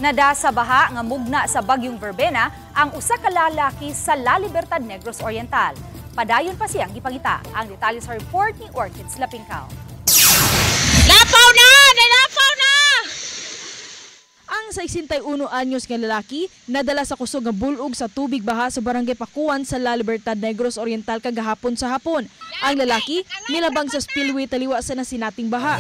Nada sa baha nga mugna sa bagyong Verbena ang usa ka lalaki sa La Libertad, Negros Oriental. Padayon pa siyang gipangita. Ang detalye sa report ni Orchids Lapingkaw. Lapaw na! Nalapaw na! Ang 61 anyos nga lalaki nadala sa kusog nga bulog sa tubig baha sa barangay Pakuan sa La Libertad, Negros Oriental kagahapon sa hapon. Ang lalaki nilabang sa spillway taliwa sa nasinating baha.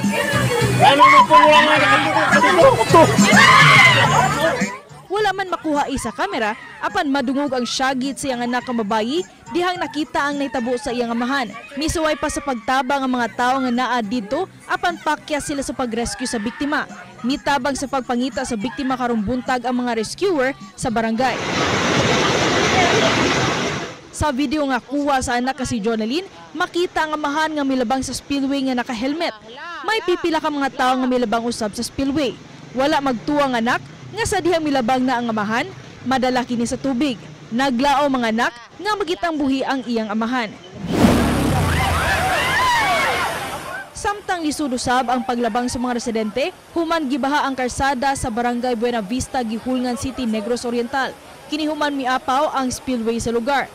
Wala man makuha sa kamera, apan madungog ang syagit sa iyang anak nga babayi, dihang nakita ang naitabo sa iyang amahan. Misuway pa sa pagtabang ang mga tao nga naa dito, apan pakya sila sa pag-rescue sa biktima. Mitabang sa pagpangita sa biktima karong buntag ang mga rescuer sa barangay. Sa video nga kuha sa anak si Jonalyn, makita ang amahan nga milabang sa spillway nga naka-helmet. May pipila ka mga tao nga milabang usab sa spillway. Wala magtuwang anak, nga sa dihang milabang na ang amahan, madala kini sa tubig. Naglao mga anak nga magitang buhi ang iyang amahan. Samtang lisod usab ang paglabang sa mga residente, human gibaha ang karsada sa barangay Buena Vista, Gihulngan City, Negros Oriental. Kinihuman miapaw ang spillway sa lugar.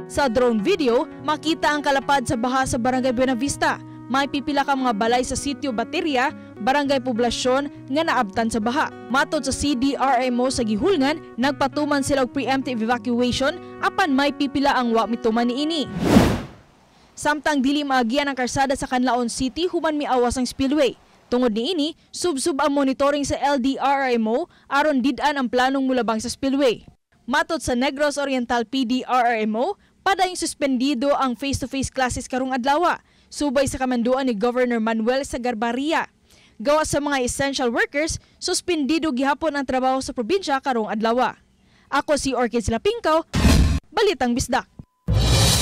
Sa drone video, makita ang kalapad sa baha sa barangay Buena Vista. May pipila ka mga balay sa sitio Bateria, barangay Poblasyon nga naabtan sa baha. Matod sa CDRMO sa Gihulngan, nagpatuman sila og preemptive evacuation apan may pipila ang wa mituman niini. Samtang dili maagian ang karsada sa Canlaon City human miawas ang spillway. Tungod niini, sub-sub ang monitoring sa LDRMO aron did-an ang planong mulabang sa spillway. Matod sa Negros Oriental PDRMO, padayong suspendido ang face-to-face classes karong adlaw. Subay sa kamanduan ni Governor Manuel Sagarbarria. Gawa sa mga essential workers, suspendido gihapon ang trabaho sa probinsya karong adlaw. Ako si Orchids Lapingkaw, Balitang Bisdak.